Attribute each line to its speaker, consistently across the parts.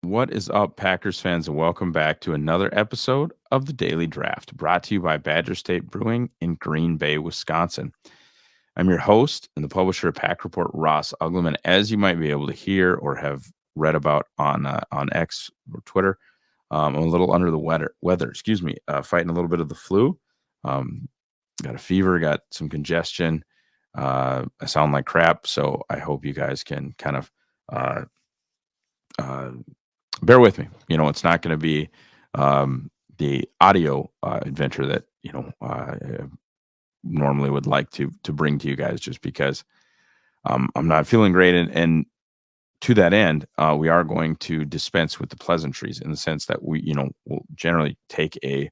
Speaker 1: What is up, Packers fans, and welcome back to another episode of the Daily Draft, brought to you by Badger State Brewing in Green Bay, Wisconsin. I'm your host and the publisher of Pack Report, Ross Uglem, and as you might be able to hear or have read about on X or Twitter, I'm a little under the weather. Fighting a little bit of the flu. Um, got a fever, got some congestion. I sound like crap, so I hope you guys can kind of uh, uh, bear with me. It's not going to be the audio adventure that I normally would like to bring to you guys, just because I'm not feeling great, and to that end, we are going to dispense with the pleasantries in the sense that will generally take a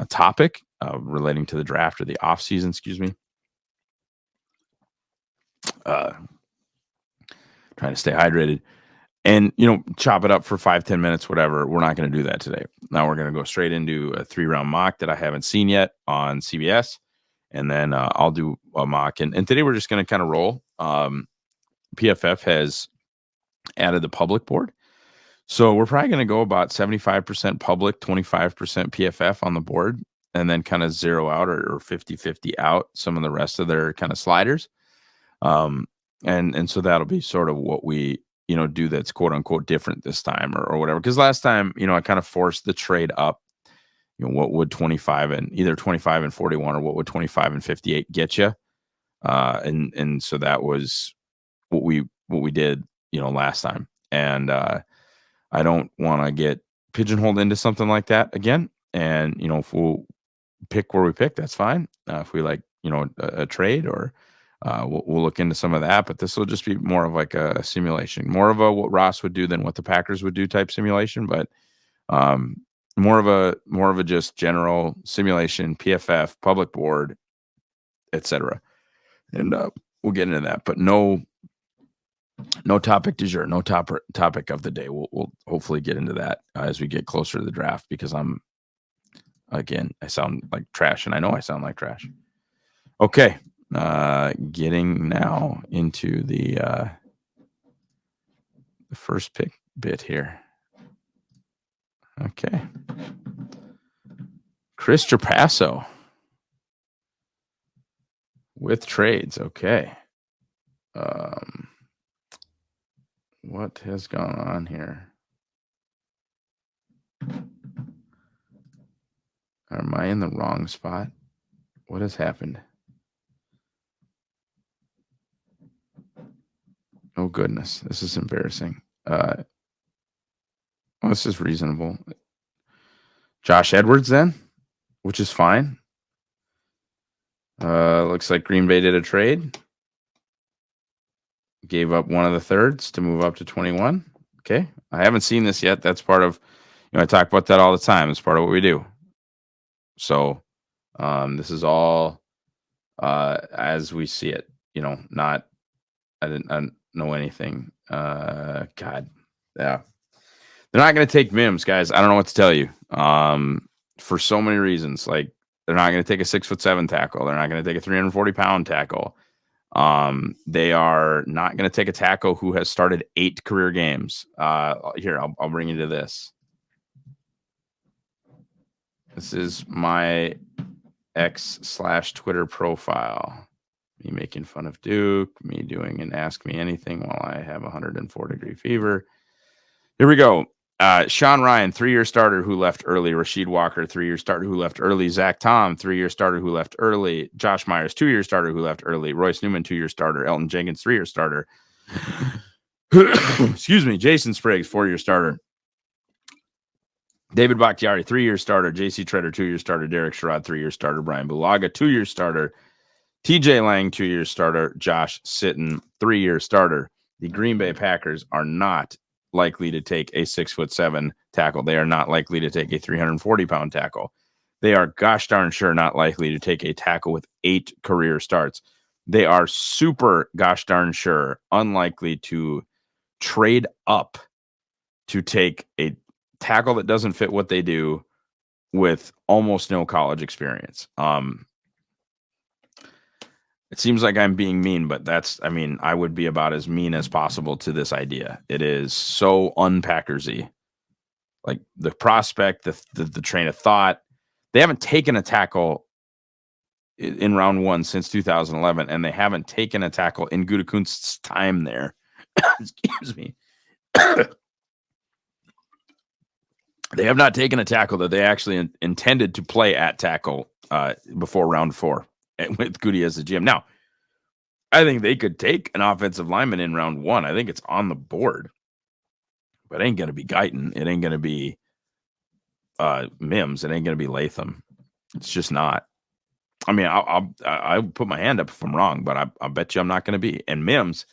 Speaker 1: topic relating to the draft or the off season. Excuse me. Uh, Trying to stay hydrated and chop it up for 5-10 minutes, whatever. We're not going to do that today. Now we're going to go straight into a 3-round mock that I haven't seen yet on CBS, and then I'll do a mock, and today we're just going to kind of roll. PFF has added the public board, so we're probably going to go about 75% public, 25% PFF on the board, and then kind of zero out or 50-50 out some of the rest of their kind of sliders. And so that'll be sort of what we do that's quote unquote different this time, or whatever. Because last time, I kind of forced the trade up. What would 25 and either 25 and 41, or what would 25 and 58 get you? And so that was what we did, last time. And I don't want to get pigeonholed into something like that again. And if we'll pick where we pick, that's fine. If we like, a trade, or we'll look into some of that, but this will just be more of like a simulation, more of a what Ross would do than what the Packers would do type simulation, but more of a just general simulation, PFF, public board, etc. And we'll get into that, but no topic du jour, no topic of the day. We'll hopefully get into that as we get closer to the draft, because I sound like trash, and I know I sound like trash. Okay. Getting now into the first pick bit here. Okay. Chris Trapasso with trades. Okay. What has gone on here? Am I in the wrong spot? What has happened? Oh, goodness. This is embarrassing. This is reasonable. Josh Edwards, then, which is fine. Looks like Green Bay did a trade. Gave up one of the thirds to move up to 21. Okay. I haven't seen this yet. That's part of, I talk about that all the time. It's part of what we do. So this is all as we see it. I didn't know anything. God. Yeah. They're not going to take Mims, guys. I don't know what to tell you. For so many reasons. Like, they're not going to take a 6'7" tackle. They're not going to take a 340-pound tackle. They are not going to take a tackle who has started 8 career games. Here, I'll bring you to this. This is my X/Twitter profile. Me making fun of Duke, me doing an Ask Me Anything while I have 104-degree fever. Here we go. Sean Ryan, 3-year starter who left early. Rasheed Walker, 3-year starter who left early. Zach Tom, 3-year starter who left early. Josh Myers, 2-year starter who left early. Royce Newman, 2-year starter. Elton Jenkins, 3-year starter. Excuse me. Jason Spriggs, 4-year starter. David Bakhtiari, 3-year starter. J.C. Treader, 2-year starter. Derek Sherrod, 3-year starter. Brian Bulaga, 2-year starter. TJ Lang, 2-year starter. Josh Sitton, 3-year starter. The Green Bay Packers are not likely to take a 6'7" tackle. They are not likely to take a 340-pound tackle. They are gosh darn sure not likely to take a tackle with 8 career starts. They are super gosh darn sure unlikely to trade up to take a tackle that doesn't fit what they do with almost no college experience. It seems like I'm being mean, but I would be about as mean as possible to this idea. It is so un-Packersy like the prospect, the train of thought. They haven't taken a tackle in round one since 2011, and they haven't taken a tackle in Gutekunst's time there. Excuse me. They have not taken a tackle that they actually intended to play at tackle before round 4 with Goody as the GM. Now, I think they could take an offensive lineman in round 1. I think it's on the board, but it ain't going to be Guyton. It ain't going to be Mims. It ain't going to be Latham. It's just not. I mean, I'll put my hand up if I'm wrong, but I bet you I'm not going to be. And Mims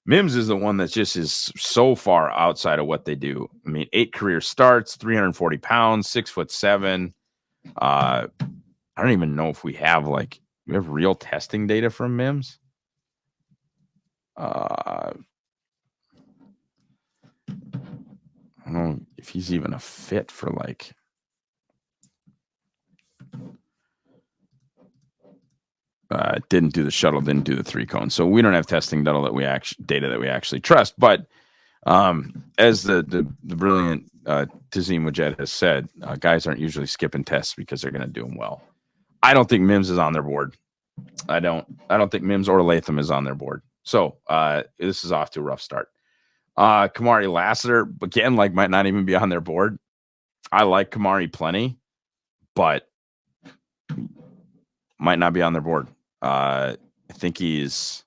Speaker 1: is the one that just is so far outside of what they do. I mean, 8 career starts, 340 pounds, 6'7". I don't even know if we have real testing data from Mims. I don't know if he's even a fit for didn't do the shuttle, didn't do the 3-cone. So we don't have testing data that we actually trust. But as the brilliant Tazim Wajed has said, guys aren't usually skipping tests because they're going to do them well. I don't think Mims is on their board. I don't think Mims or Latham is on their board. So this is off to a rough start. Kamari Lassiter, again, might not even be on their board. I like Kamari plenty, but might not be on their board. I think he's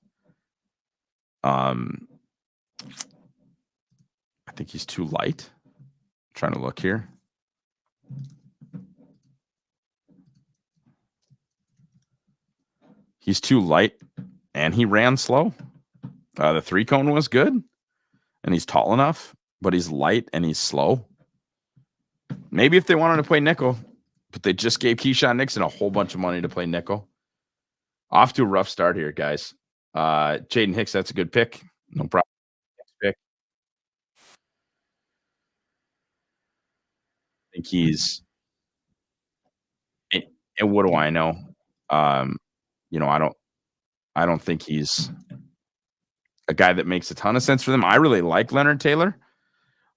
Speaker 1: too light. I'm trying to look here. He's too light, and he ran slow. The 3-cone was good, and he's tall enough, but he's light and he's slow. Maybe if they wanted to play nickel, but they just gave Keyshawn Nixon a whole bunch of money to play nickel. Off to a rough start here, guys. Jaden Hicks, that's a good pick. No problem. Next pick. I think he's and what do I know? I don't think he's a guy that makes a ton of sense for them. I really like Leonard Taylor.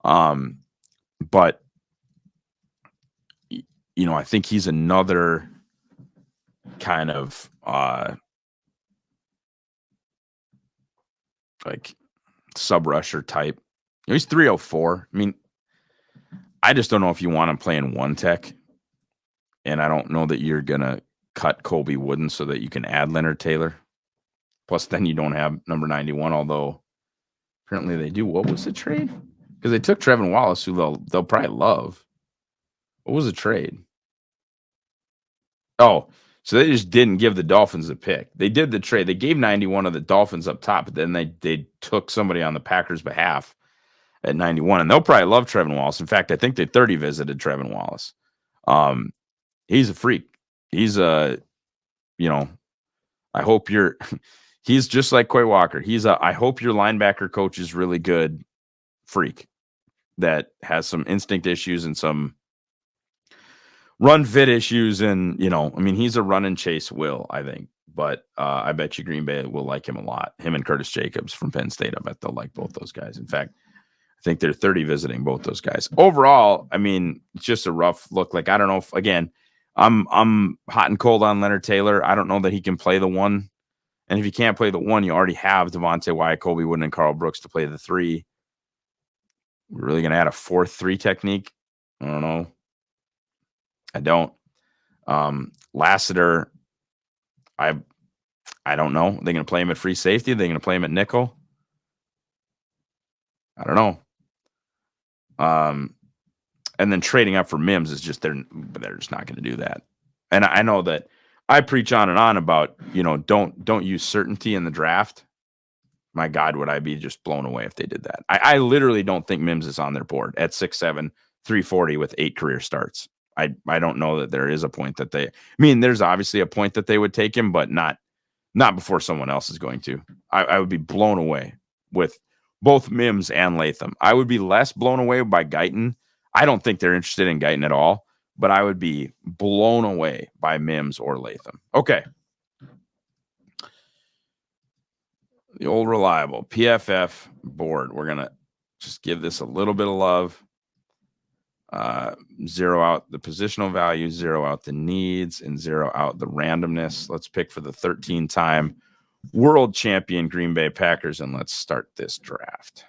Speaker 1: But I think he's another kind of sub rusher type. He's 304. I mean, I just don't know if you want him playing one tech, and I don't know that you're gonna cut Colby Wooden so that you can add Leonard Taylor. Plus, then you don't have number 91, although apparently they do. What was the trade? Because they took Trevin Wallace, who they'll probably love. What was the trade? Oh, so they just didn't give the Dolphins a pick. They did the trade. They gave 91 of the Dolphins up top, but then they took somebody on the Packers' behalf at 91, and they'll probably love Trevin Wallace. In fact, I think they 30 visited Trevin Wallace. He's a freak. He's I hope he's just like Quay Walker. I hope your linebacker coach is really good freak that has some instinct issues and some run fit issues. And, he's a run and chase will, I think. But I bet you Green Bay will like him a lot. Him and Curtis Jacobs from Penn State. I bet they'll like both those guys. In fact, I think they're 30 visiting both those guys. Overall, it's just a rough look. I don't know if, again, I'm hot and cold on Leonard Taylor. I don't know that he can play the 1. And if you can't play the 1, you already have Devontae Wyatt, Colby Wooden, and Carl Brooks to play the 3. We're really going to add a 4-3 technique? I don't know. I don't. Lassiter, I don't know. They're going to play him at free safety. They're going to play him at nickel. I don't know. And then trading up for Mims is just they're just not going to do that. And I know that I preach on and on about don't use certainty in the draft. My God, would I be just blown away if they did that? I literally don't think Mims is on their board at 6'7", 340 with 8 career starts. I don't know that there is a point that there's obviously a point that they would take him, but not before someone else is going to. I would be blown away with both Mims and Latham. I would be less blown away by Guyton. I don't think they're interested in Guyton at all, but I would be blown away by Mims or Latham. Okay. The old reliable PFF board. We're going to just give this a little bit of love. Uh, zero out the positional value, zero out the needs, and zero out the randomness. Let's pick for the 13-time world champion Green Bay Packers, and let's start this draft.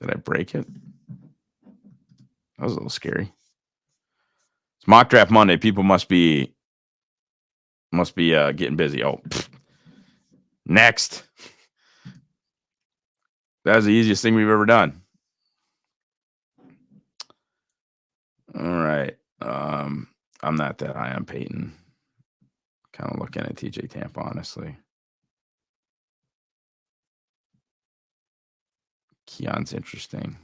Speaker 1: Did I break it? That was a little scary. It's mock draft Monday. People must be getting busy. Oh, next. That was the easiest thing we've ever done. All right. I'm not that high on Peyton. Kind of looking at TJ Tampa, honestly. Keon's interesting.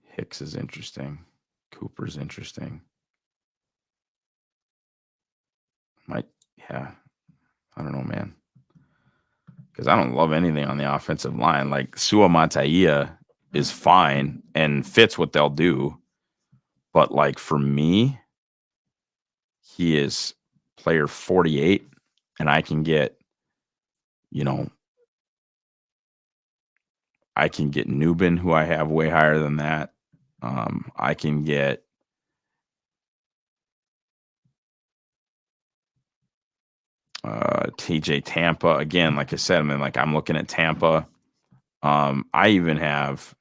Speaker 1: Hicks is interesting. Cooper's interesting. Yeah. I don't know, man. Because I don't love anything on the offensive line. Like Sua Mataia is fine and fits what they'll do. But like for me, he is player 48, and I can get, I can get Nubin, who I have way higher than that. I can get TJ Tampa again. Like I said, I'm looking at Tampa. I even have,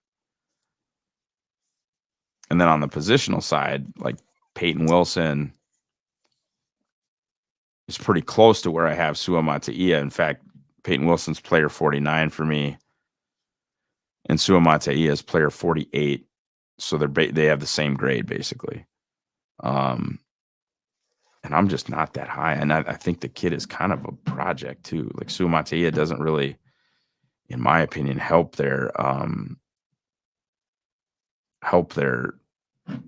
Speaker 1: and then on the positional side, like Peyton Wilson is pretty close to where I have Sua Mataia. In fact, Peyton Wilson's player 49 for me, and Sua Mataia is player 48. So they have the same grade basically. And I'm just not that high. And I think the kid is kind of a project too. Like Sua Mataia doesn't really, in my opinion, help their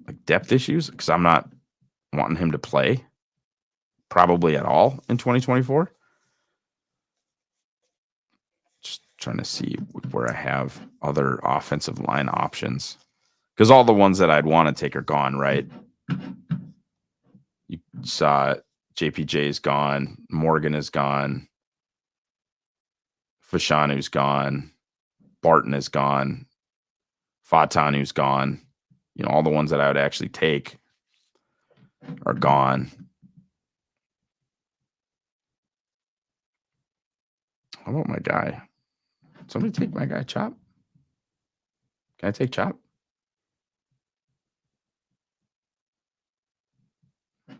Speaker 1: like depth issues, because I'm not wanting him to play probably at all in 2024. Just trying to see where I have other offensive line options, because all the ones that I'd want to take are gone, right? You saw JPJ's gone, Morgan is gone, Fashanu's gone, Barton is gone, Fatanu's gone. All the ones that I would actually take are gone. How about my guy? Somebody take my guy, Chop? Can I take Chop? Can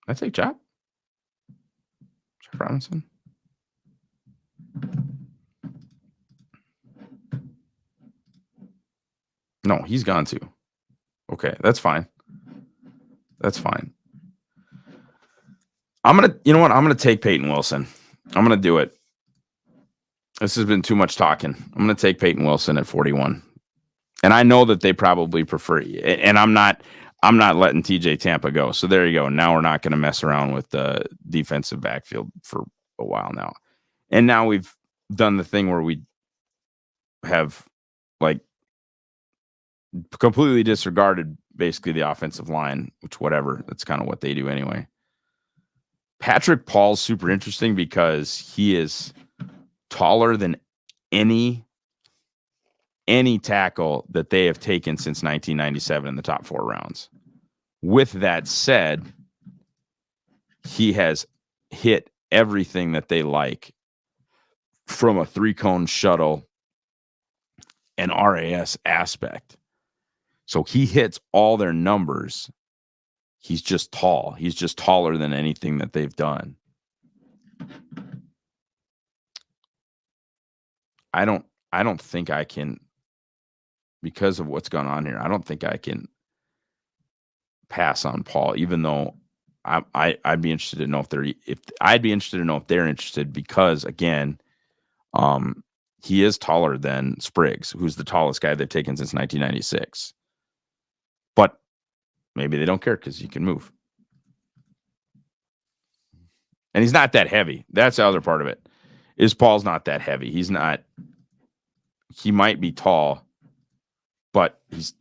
Speaker 1: I take Chop? Chop Robinson? No, he's gone too. Okay, that's fine. That's fine. I'm gonna take Peyton Wilson. I'm gonna do it. This has been too much talking. I'm gonna take Peyton Wilson at 41. And I know that they probably prefer, and I'm not letting TJ Tampa go. So there you go. Now we're not going to mess around with the defensive backfield for a while now. And now we've done the thing where we have like completely disregarded basically the offensive line, which whatever. That's kind of what they do anyway. Patrick Paul's super interesting because he is taller than any tackle that they have taken since 1997 in the top 4 rounds. With that said, he has hit everything that they like from a 3-cone shuttle and RAS aspect. So he hits all their numbers. He's just tall. He's just taller than anything that they've done. I don't think I can, because of what's gone on here, I don't think I can pass on Paul, even though I'd be interested to know if they're interested, because again, he is taller than Spriggs, who's the tallest guy they've taken since 1996. But maybe they don't care because he can move. And he's not that heavy. That's the other part of it. Is Paul's not that heavy. He might be tall, but he's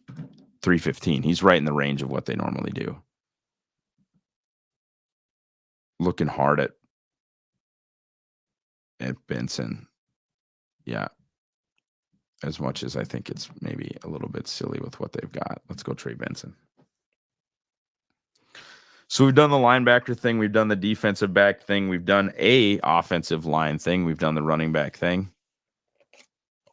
Speaker 1: 315. He's right in the range of what they normally do. Looking hard at Benson. Yeah. As much as I think it's maybe a little bit silly with what they've got. Let's go Trey Benson. So we've done the linebacker thing. We've done the defensive back thing. We've done a offensive line thing. We've done the running back thing.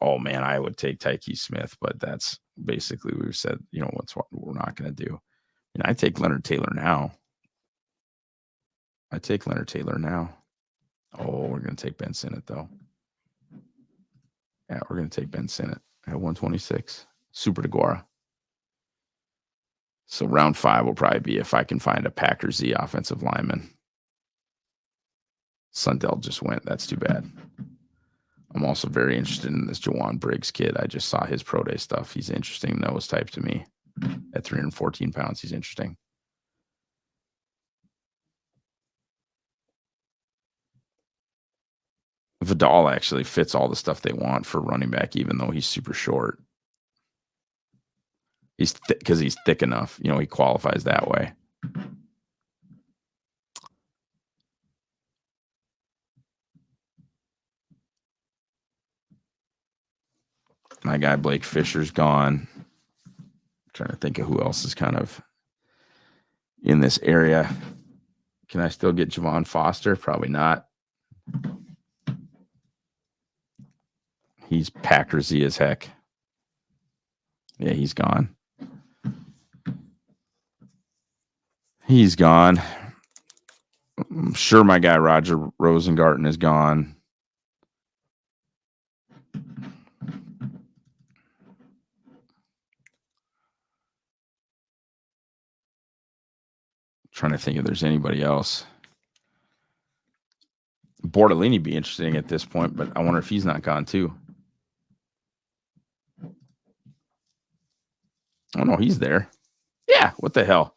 Speaker 1: Oh, man, I would take Tyke Smith, but that's basically we've said, what's what we're not going to do. I take Leonard Taylor now. Oh, we're going to take Ben Sinnott, though. Yeah, we're going to take Ben Sinnott at 126. Super DeGuara. So round 5 will probably be if I can find a Packers Z offensive lineman. Sundell just went. That's too bad. I'm also very interested in this Jawan Briggs kid. I just saw his pro day stuff. He's interesting nose type to me. At 314 pounds, he's interesting. Vidal actually fits all the stuff they want for running back, even though he's super short. He's because he's thick enough. He qualifies that way. My guy Blake Fisher's gone. I'm trying to think of who else is kind of in this area. Can I still get Javon Foster? Probably not. He's Packersy as heck. Yeah, he's gone. He's gone. I'm sure my guy Roger Rosengarten is gone. Trying to think if there's anybody else. Bortolini be interesting at this point, but I wonder if he's not gone too. Oh no, he's there. Yeah, what the hell?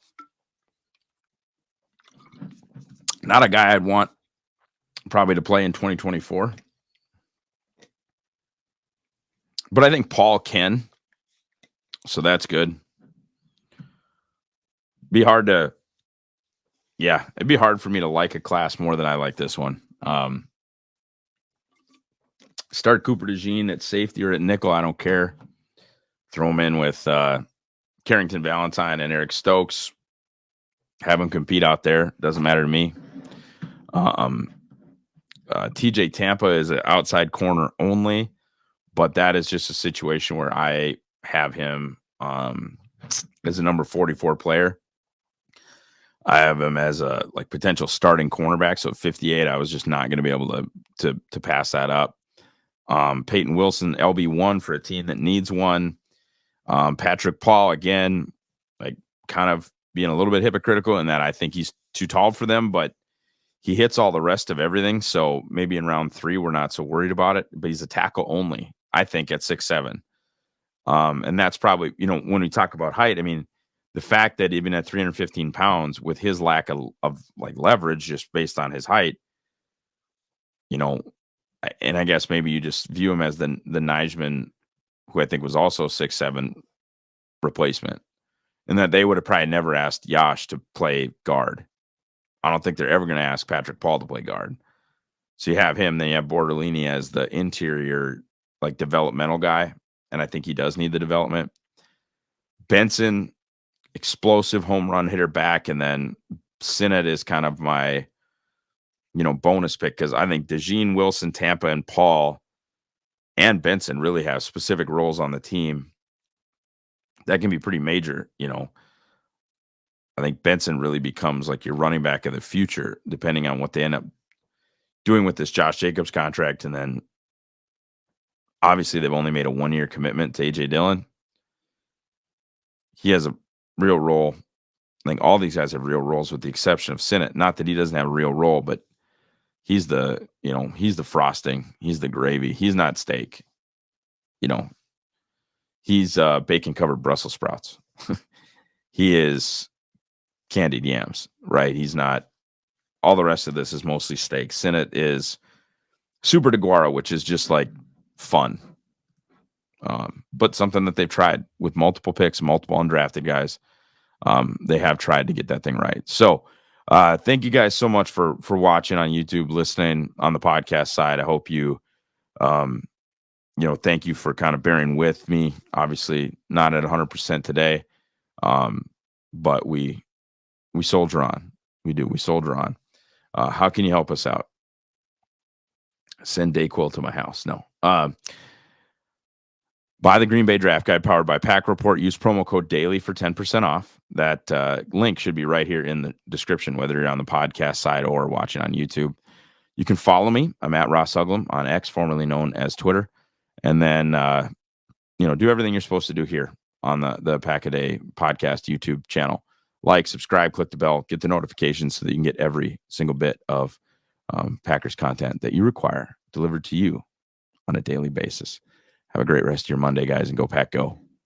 Speaker 1: Not a guy I'd want probably to play in 2024. But I think Paul can. So that's good. It'd be hard for me to like a class more than I like this one. Start Cooper DeJean at safety or at nickel. I don't care. Throw him in with Carrington Valentine and Eric Stokes. Have them compete out there. Doesn't matter to me. TJ Tampa is an outside corner only, but that is just a situation where I have him as a number 44 player. I have him as a potential starting cornerback. So at 58, I was just not going to be able to pass that up. Peyton Wilson, LB1 for a team that needs one. Patrick Paul, again, kind of being a little bit hypocritical in that I think he's too tall for them, but he hits all the rest of everything. So maybe in round 3, we're not so worried about it, but he's a tackle only, I think, at 6'7". And that's probably, when we talk about height, I mean, the fact that even at 315 pounds with his lack of leverage, just based on his height, and I guess maybe you just view him as the Nijman, who I think was also 6'7" replacement, and that they would have probably never asked Yash to play guard. I don't think they're ever going to ask Patrick Paul to play guard. So you have him, then you have Bortolini as the interior, developmental guy, and I think he does need the development. Benson, explosive home run hitter back, and then Sinnott is kind of my, bonus pick because I think DeJean, Wilson, Tampa, and Paul and Benson really have specific roles on the team that can be pretty major. I think Benson really becomes your running back of the future, depending on what they end up doing with this Josh Jacobs contract. And then obviously they've only made a 1-year commitment to AJ Dillon. He has a real role. I think all these guys have real roles with the exception of Sinnott. Not that he doesn't have a real role, but he's the frosting. He's the gravy. He's not steak. He's bacon covered Brussels sprouts. He is candied yams, right? He's not. All the rest of this is mostly steak. Sinnott is super DeGuara, which is just fun. But something that they've tried with multiple picks, multiple undrafted guys. They have tried to get that thing right. So thank you guys so much for watching on YouTube, listening on the podcast side. I hope you thank you for kind of bearing with me. Obviously, not at 100% today, but we soldier on. We do. We soldier on. How can you help us out? Send Dayquil to my house. No. Buy the Green Bay Draft Guide powered by Pack Report. Use promo code DAILY for 10% off. That link should be right here in the description, whether you're on the podcast side or watching on YouTube. You can follow me. I'm at Ross Uglem on X, formerly known as Twitter. And then, do everything you're supposed to do here on the Pack a Day podcast YouTube channel. Like, subscribe, click the bell, get the notifications so that you can get every single bit of Packers content that you require delivered to you on a daily basis. Have a great rest of your Monday, guys, and go Pack Go.